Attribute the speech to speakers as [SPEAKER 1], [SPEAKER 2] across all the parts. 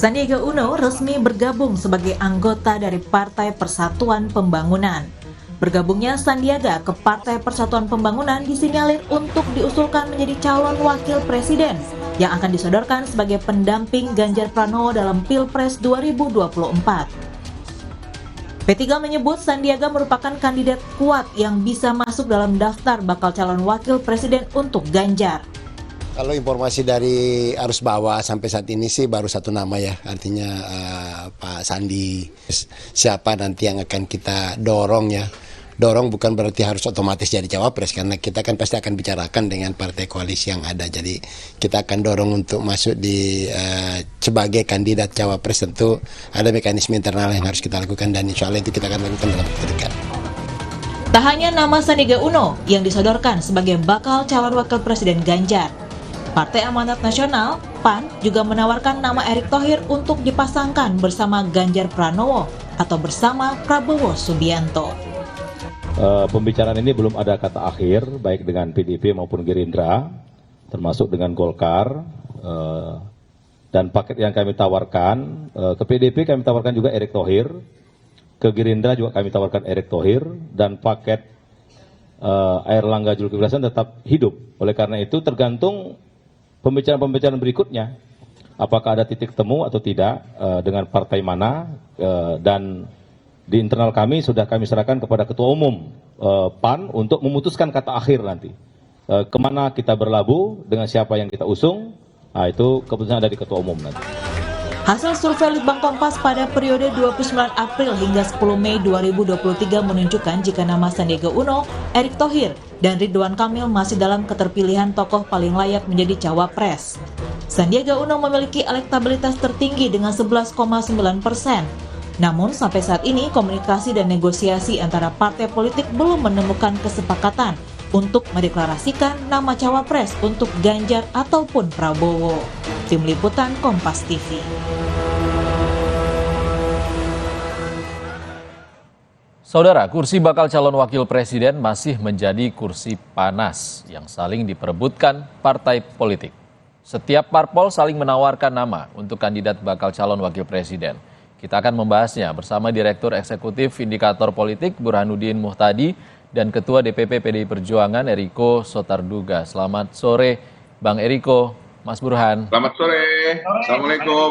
[SPEAKER 1] Sandiaga Uno resmi bergabung sebagai anggota dari Partai Persatuan Pembangunan. Bergabungnya Sandiaga ke Partai Persatuan Pembangunan disinyalir untuk diusulkan menjadi calon wakil presiden yang akan disodorkan sebagai pendamping Ganjar Pranowo dalam Pilpres 2024. P3 menyebut Sandiaga merupakan kandidat kuat yang bisa masuk dalam daftar bakal calon wakil presiden untuk Ganjar.
[SPEAKER 2] Kalau informasi dari arus bawah sampai saat ini sih baru satu nama ya, artinya Pak Sandi. Siapa nanti yang akan kita dorong ya. Dorong bukan berarti harus otomatis jadi cawapres, karena kita kan pasti akan bicarakan dengan partai koalisi yang ada. Jadi kita akan dorong untuk masuk di sebagai kandidat cawapres. Tentu ada mekanisme internal yang harus kita lakukan, dan insya Allah itu kita akan lakukan dalam waktu dekat.
[SPEAKER 1] Tak hanya nama Sandiaga Uno yang disodorkan sebagai bakal calon wakil presiden Ganjar, Partai Amanat Nasional, PAN, juga menawarkan nama Erick Thohir untuk dipasangkan bersama Ganjar Pranowo atau bersama Prabowo Subianto.
[SPEAKER 3] Pembicaraan ini belum ada kata akhir, baik dengan PDIP maupun Gerindra, termasuk dengan Golkar, dan paket yang kami tawarkan, ke PDIP kami tawarkan juga Erick Thohir, ke Gerindra juga kami tawarkan Erick Thohir, dan paket Airlangga Zulkifli Hasan tetap hidup. Oleh karena itu tergantung pembicaraan-pembicaraan berikutnya, apakah ada titik temu atau tidak dengan partai mana, dan di internal kami sudah kami serahkan kepada Ketua Umum PAN untuk memutuskan kata akhir nanti. Kemana kita berlabuh, dengan siapa yang kita usung, itu keputusan dari Ketua Umum nanti.
[SPEAKER 1] Hasil survei Litbang Kompas pada periode 29 April hingga 10 Mei 2023 menunjukkan jika nama Sandiaga Uno, Erick Thohir, dan Ridwan Kamil masih dalam keterpilihan tokoh paling layak menjadi cawapres. Sandiaga Uno memiliki elektabilitas tertinggi dengan 11,9%. Namun sampai saat ini komunikasi dan negosiasi antara partai politik belum menemukan kesepakatan untuk mendeklarasikan nama cawapres untuk Ganjar ataupun Prabowo. Tim Liputan Kompas TV.
[SPEAKER 4] Saudara, kursi bakal calon wakil presiden masih menjadi kursi panas yang saling diperebutkan partai politik. Setiap parpol saling menawarkan nama untuk kandidat bakal calon wakil presiden. Kita akan membahasnya bersama Direktur Eksekutif Indikator Politik Burhanuddin Muhtadi dan Ketua DPP PDI Perjuangan Eriko Sotarduga. Selamat sore Bang Eriko, Mas Burhan.
[SPEAKER 5] Selamat sore. Assalamualaikum.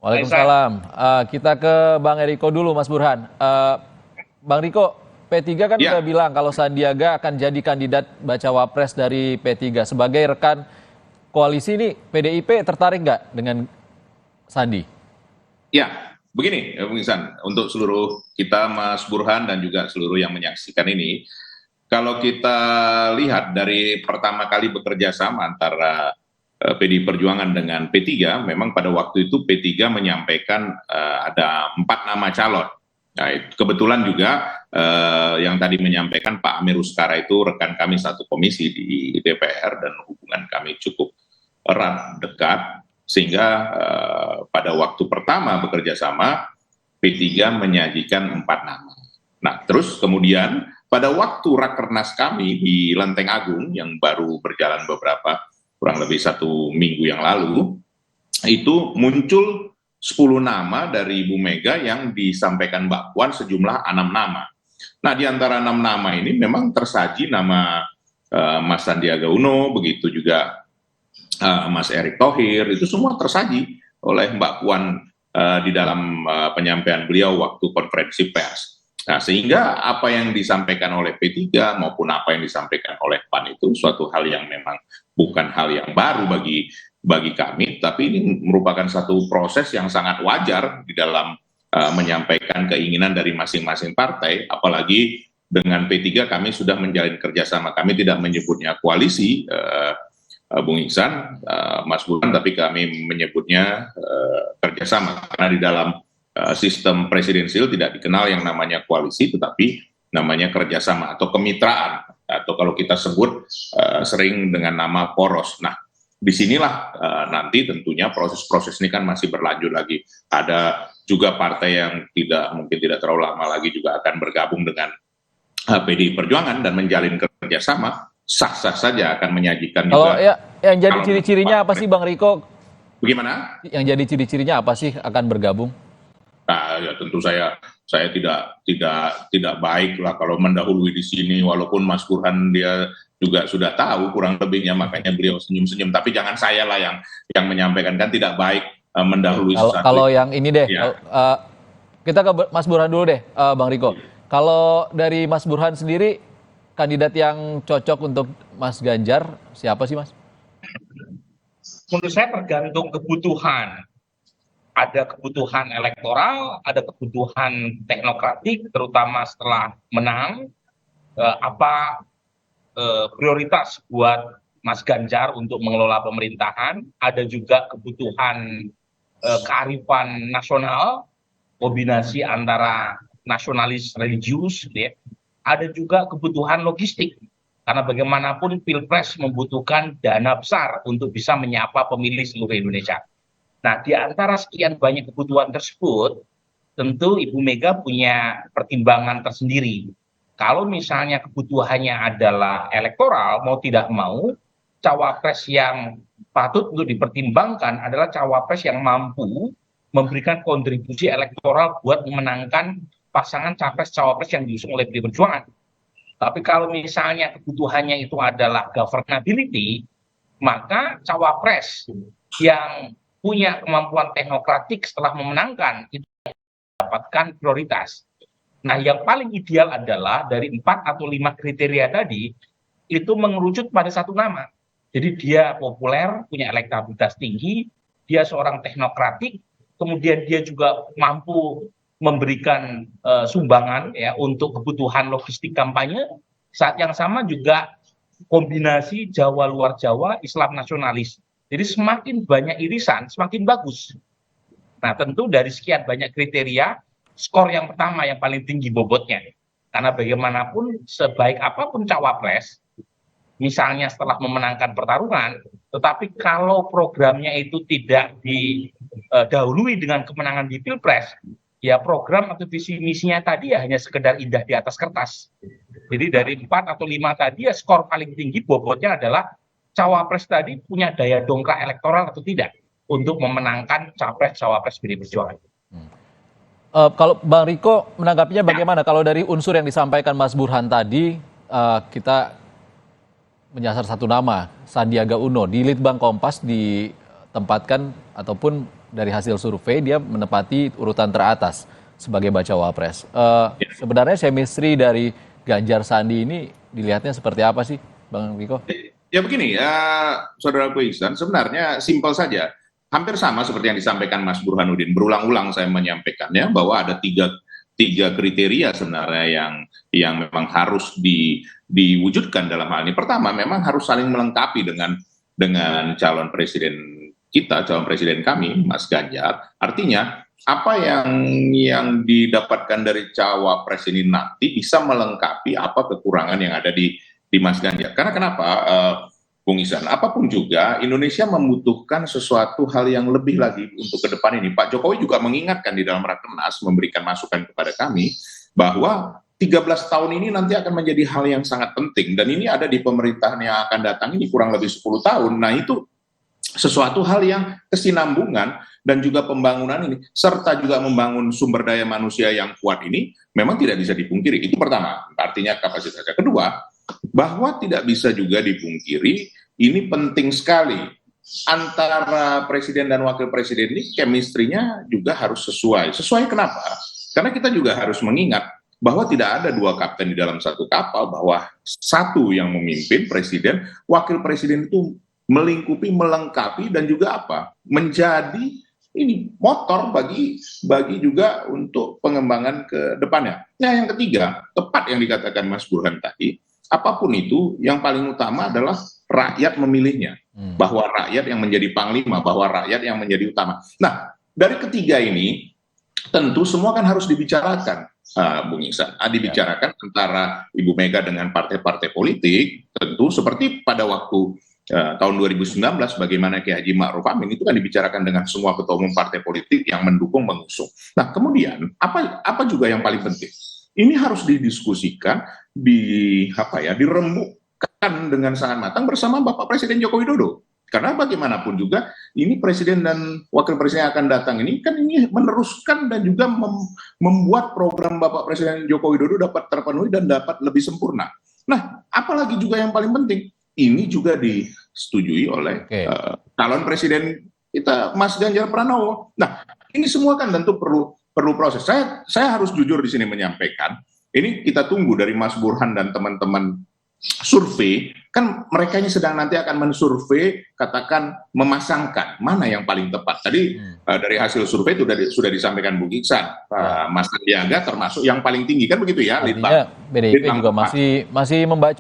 [SPEAKER 4] Waalaikumsalam. Kita ke Bang Eriko dulu, Mas Burhan. Bang Riko, P3 kan sudah bilang kalau Sandiaga akan jadi kandidat bacawa pres dari P3. Sebagai rekan koalisi ini, PDIP tertarik nggak dengan Sandi?
[SPEAKER 5] Ya, begini Bung Ihsan, untuk seluruh kita Mas Burhan dan juga seluruh yang menyaksikan ini, kalau kita lihat dari pertama kali bekerja sama antara PDI Perjuangan dengan P3, memang pada waktu itu P3 menyampaikan ada 4 nama calon. Nah, kebetulan juga yang tadi menyampaikan Pak Amir Uskara itu rekan kami satu komisi di DPR dan hubungan kami cukup erat, dekat, sehingga pada waktu pertama bekerja sama P3 menyajikan 4 nama. Nah, terus kemudian pada waktu Rakernas kami di Lenteng Agung yang baru berjalan kurang lebih 1 minggu yang lalu, itu muncul 10 nama dari Ibu Mega yang disampaikan Mbak Puan sejumlah 6 nama. Nah, di antara 6 nama ini memang tersaji nama Mas Sandiaga Uno, begitu juga Mas Erick Thohir, itu semua tersaji oleh Mbak Puan di dalam penyampaian beliau waktu konferensi pers. Nah, sehingga apa yang disampaikan oleh P3 maupun apa yang disampaikan oleh PAN itu suatu hal yang memang bukan hal yang baru bagi kami, tapi ini merupakan satu proses yang sangat wajar di dalam menyampaikan keinginan dari masing-masing partai, apalagi dengan P3 kami sudah menjalin kerjasama. Kami tidak menyebutnya koalisi, Bung Ihsan, Mas Burhan, tapi kami menyebutnya kerjasama, karena di dalam sistem presidensial tidak dikenal yang namanya koalisi, tetapi namanya kerjasama atau kemitraan, atau kalau kita sebut sering dengan nama poros. Nah, disinilah nanti tentunya proses-proses ini kan masih berlanjut lagi. Ada juga partai yang mungkin tidak terlalu lama lagi juga akan bergabung dengan PDI Perjuangan dan menjalin kerjasama. Sah-sah saja akan menyajikan
[SPEAKER 4] kalau
[SPEAKER 5] juga.
[SPEAKER 4] yang jadi ciri-cirinya apa sih Bang Riko
[SPEAKER 5] Bagaimana?
[SPEAKER 4] Yang jadi ciri-cirinya apa sih akan bergabung?
[SPEAKER 5] Nah, ya tentu saya tidak baik lah kalau mendahului di sini, walaupun Mas Burhan dia juga sudah tahu kurang lebihnya, makanya beliau senyum-senyum. Tapi jangan saya lah yang menyampaikan, kan tidak baik mendahului sesuatu.
[SPEAKER 4] Kalau yang ini deh,
[SPEAKER 5] Ya.
[SPEAKER 4] kita ke Mas Burhan dulu deh, Bang Riko. Kalau dari Mas Burhan sendiri, kandidat yang cocok untuk Mas Ganjar siapa sih, Mas?
[SPEAKER 6] Menurut saya tergantung kebutuhan. Ada kebutuhan elektoral, ada kebutuhan teknokratik, terutama setelah menang. Apa prioritas buat Mas Ganjar untuk mengelola pemerintahan? Ada juga kebutuhan kearifan nasional, kombinasi antara nasionalis religius, gitu ya. Ada juga kebutuhan logistik, karena bagaimanapun Pilpres membutuhkan dana besar untuk bisa menyapa pemilih seluruh Indonesia. Nah, di antara sekian banyak kebutuhan tersebut, tentu Ibu Mega punya pertimbangan tersendiri. Kalau misalnya kebutuhannya adalah elektoral, mau tidak mau, cawapres yang patut untuk dipertimbangkan adalah cawapres yang mampu memberikan kontribusi elektoral buat memenangkan pasangan capres-cawapres yang diusung oleh PDI Perjuangan. Tapi kalau misalnya kebutuhannya itu adalah governability, maka cawapres yang punya kemampuan teknokratik setelah memenangkan itu mendapatkan prioritas. Nah, yang paling ideal adalah dari 4 atau 5 kriteria tadi itu mengerucut pada satu nama. Jadi dia populer, punya elektabilitas tinggi, dia seorang teknokratik, kemudian dia juga mampu memberikan sumbangan ya untuk kebutuhan logistik kampanye. Saat yang sama juga kombinasi Jawa luar Jawa, Islam nasionalis. Jadi semakin banyak irisan, semakin bagus. Nah, tentu dari sekian banyak kriteria, skor yang pertama yang paling tinggi bobotnya. Karena bagaimanapun, sebaik apapun cawapres, misalnya setelah memenangkan pertarungan, tetapi kalau programnya itu tidak didahului dengan kemenangan di Pilpres, ya program atau visi misinya tadi ya hanya sekedar indah di atas kertas. Jadi dari 4 atau 5 tadi ya skor paling tinggi bobotnya adalah cawapres tadi punya daya dongkrak elektoral atau tidak untuk memenangkan capres-cawapres PDI Perjuangan.
[SPEAKER 4] Kalau Bang Riko menanggapinya bagaimana? Kalau dari unsur yang disampaikan Mas Burhan tadi, kita menyasar satu nama, Sandiaga Uno. Di Litbang Kompas ditempatkan ataupun dari hasil survei dia menempati urutan teratas sebagai bacawa pres. Sebenarnya chemistry dari Ganjar Sandi ini dilihatnya seperti apa sih, Bang Riko?
[SPEAKER 5] Ya begini, Saudaraku Ihsan, sebenarnya simpel saja. Hampir sama seperti yang disampaikan Mas Burhanuddin. Berulang-ulang saya menyampaikannya bahwa ada tiga kriteria sebenarnya yang memang harus diwujudkan dalam hal ini. Pertama, memang harus saling melengkapi dengan calon presiden kita, calon presiden kami, Mas Ganjar. Artinya, apa yang didapatkan dari cawapres ini nanti bisa melengkapi apa kekurangan yang ada di Mas Ganjar. Karena kenapa, Bung Ihsan, apapun juga Indonesia membutuhkan sesuatu hal yang lebih lagi untuk ke depan ini. Pak Jokowi juga mengingatkan di dalam Rakernas, memberikan masukan kepada kami bahwa 13 tahun ini nanti akan menjadi hal yang sangat penting, dan ini ada di pemerintahan yang akan datang ini kurang lebih 10 tahun. Nah, itu sesuatu hal yang kesinambungan dan juga pembangunan ini, serta juga membangun sumber daya manusia yang kuat ini memang tidak bisa dipungkiri. Itu pertama, artinya kapasitasnya. Kedua, bahwa tidak bisa juga dipungkiri, ini penting sekali antara presiden dan wakil presiden ini, chemistry-nya juga harus sesuai. Sesuai kenapa? Karena kita juga harus mengingat bahwa tidak ada dua kapten di dalam satu kapal, bahwa satu yang memimpin presiden, wakil presiden itu melingkupi, melengkapi, dan juga apa? Menjadi ini motor bagi juga untuk pengembangan ke depannya. Nah, yang ketiga, tepat yang dikatakan Mas Burhan tadi, apapun itu, yang paling utama adalah rakyat memilihnya. Bahwa rakyat yang menjadi panglima, bahwa rakyat yang menjadi utama. Nah, dari ketiga ini, tentu semua kan harus dibicarakan, Bung Ihsan. Dibicarakan antara Ibu Mega dengan partai-partai politik, tentu seperti pada waktu tahun 2019, bagaimana Kiai Haji Ma'ruf Amin, itu kan dibicarakan dengan semua ketua umum partai politik yang mendukung, mengusung. Nah, kemudian, apa juga yang paling penting? Ini harus didiskusikan, dirembukkan dengan sangat matang bersama Bapak Presiden Joko Widodo. Karena bagaimanapun juga ini presiden dan wakil presiden yang akan datang ini kan ini meneruskan dan juga membuat program Bapak Presiden Joko Widodo dapat terpenuhi dan dapat lebih sempurna. Nah, apalagi juga yang paling penting, ini juga disetujui oleh calon presiden kita Mas Ganjar Pranowo. Nah, ini semua kan tentu perlu proses. Saya harus jujur di sini menyampaikan, ini kita tunggu dari Mas Burhan dan teman-teman survei, kan mereka ini sedang nanti akan mensurvei, katakan memasangkan mana yang paling tepat. Tadi dari hasil survei itu sudah disampaikan Bung Iksan, Mas Sandiaga termasuk yang paling tinggi, kan begitu ya?
[SPEAKER 4] Artinya PDIP juga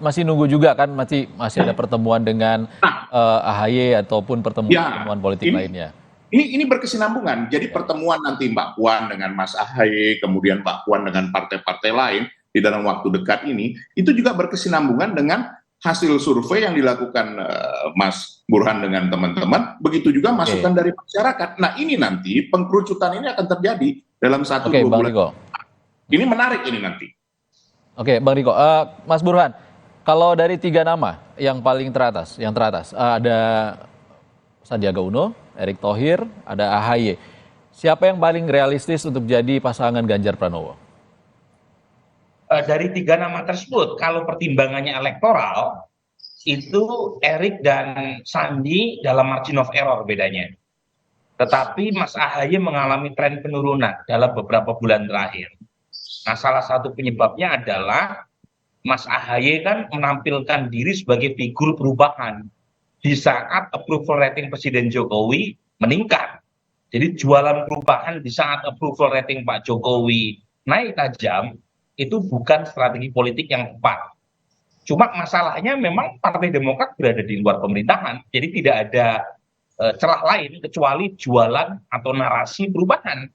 [SPEAKER 4] masih nunggu juga kan, masih ada pertemuan dengan AHY ataupun pertemuan politik lainnya.
[SPEAKER 5] Ini berkesinambungan. Jadi pertemuan nanti Mbak Puan dengan Mas AHY, kemudian Mbak Puan dengan partai-partai lain di dalam waktu dekat ini, itu juga berkesinambungan dengan hasil survei yang dilakukan Mas Burhan dengan teman-teman, begitu juga masukan dari masyarakat. Nah, ini nanti pengkerucutan ini akan terjadi dalam 1-2 bulan. Ini menarik ini nanti.
[SPEAKER 4] Oke, Bang Riko. Mas Burhan, kalau dari 3 nama yang paling teratas, ada Sandiaga Uno, Erick Thohir, ada AHY. Siapa yang paling realistis untuk jadi pasangan Ganjar Pranowo?
[SPEAKER 6] Dari 3 nama tersebut, kalau pertimbangannya elektoral, itu Erick dan Sandi dalam margin of error bedanya. Tetapi Mas AHY mengalami tren penurunan dalam beberapa bulan terakhir. Nah, salah satu penyebabnya adalah Mas AHY kan menampilkan diri sebagai figur perubahan di saat approval rating Presiden Jokowi meningkat. Jadi jualan perubahan di saat approval rating Pak Jokowi naik tajam, itu bukan strategi politik yang tepat. Cuma masalahnya memang Partai Demokrat berada di luar pemerintahan, jadi tidak ada celah lain kecuali jualan atau narasi perubahan.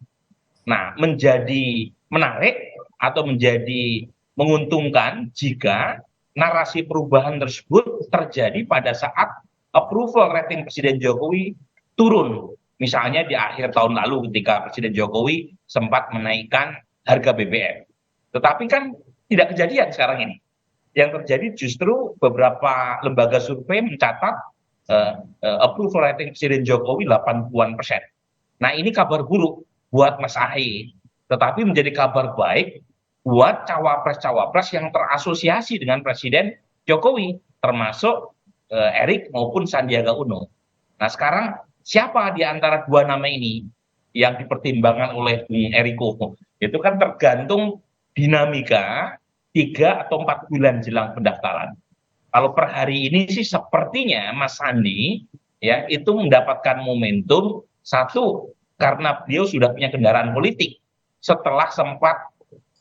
[SPEAKER 6] Nah, menjadi menarik atau menjadi menguntungkan jika narasi perubahan tersebut terjadi pada saat approval rating Presiden Jokowi turun. Misalnya di akhir tahun lalu ketika Presiden Jokowi sempat menaikkan harga BBM. Tetapi kan tidak kejadian sekarang ini. Yang terjadi justru beberapa lembaga survei mencatat approval rating Presiden Jokowi 80-an%. Nah, ini kabar buruk buat Mas AHY. Tetapi menjadi kabar baik buat cawapres-cawapres yang terasosiasi dengan Presiden Jokowi, termasuk Erick maupun Sandiaga Uno. Nah, sekarang siapa di antara 2 nama ini yang dipertimbangkan oleh Bung Eriko? Itu kan tergantung dinamika 3 atau 4 bulan jelang pendaftaran. Kalau per hari ini sih sepertinya Mas Sandi ya itu mendapatkan momentum, satu karena beliau sudah punya kendaraan politik setelah sempat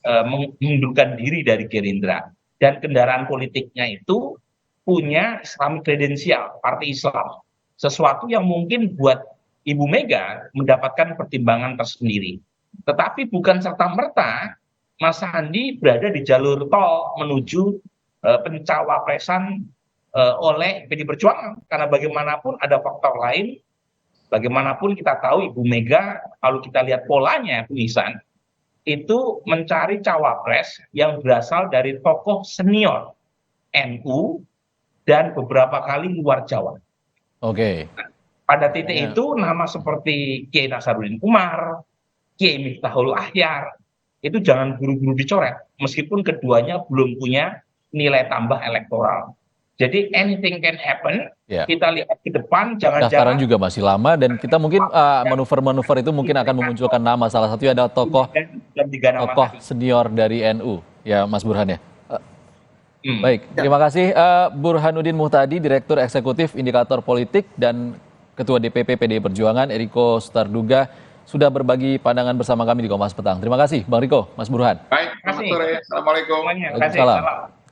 [SPEAKER 6] mengundurkan diri dari Gerindra, dan kendaraan politiknya itu punya Islamic kredensial, partai Islam, sesuatu yang mungkin buat Ibu Mega mendapatkan pertimbangan tersendiri. Tetapi bukan serta-merta Mas Sandi berada di jalur tol menuju pencawapresan oleh PDI Perjuangan, karena bagaimanapun ada faktor lain. Bagaimanapun kita tahu Ibu Mega, kalau kita lihat polanya Bu Ihsan, itu mencari cawapres yang berasal dari tokoh senior NU dan beberapa kali luar Jawa. Pada titik itu nama seperti Kiai Nasaruddin Umar, Kiai Miftahul Ahyar, itu jangan buru-buru dicoret, meskipun keduanya belum punya nilai tambah elektoral. Jadi anything can happen. Kita lihat ke depan, jangan-jangan
[SPEAKER 4] pendaftaran juga masih lama, dan kita mungkin manuver-manuver itu mungkin akan memunculkan nama. Salah satunya ada tokoh senior dari NU, ya Mas Burhan ya. Baik, terima kasih Burhanuddin Muhtadi, Direktur Eksekutif Indikator Politik, dan Ketua DPP PDI Perjuangan Eriko Sutarduga, sudah berbagi pandangan bersama kami di Kompas Petang. Terima kasih Bang Riko, Mas Burhan.
[SPEAKER 5] Baik, selamat sore. Assalamualaikum.
[SPEAKER 4] Waalaikumsalam.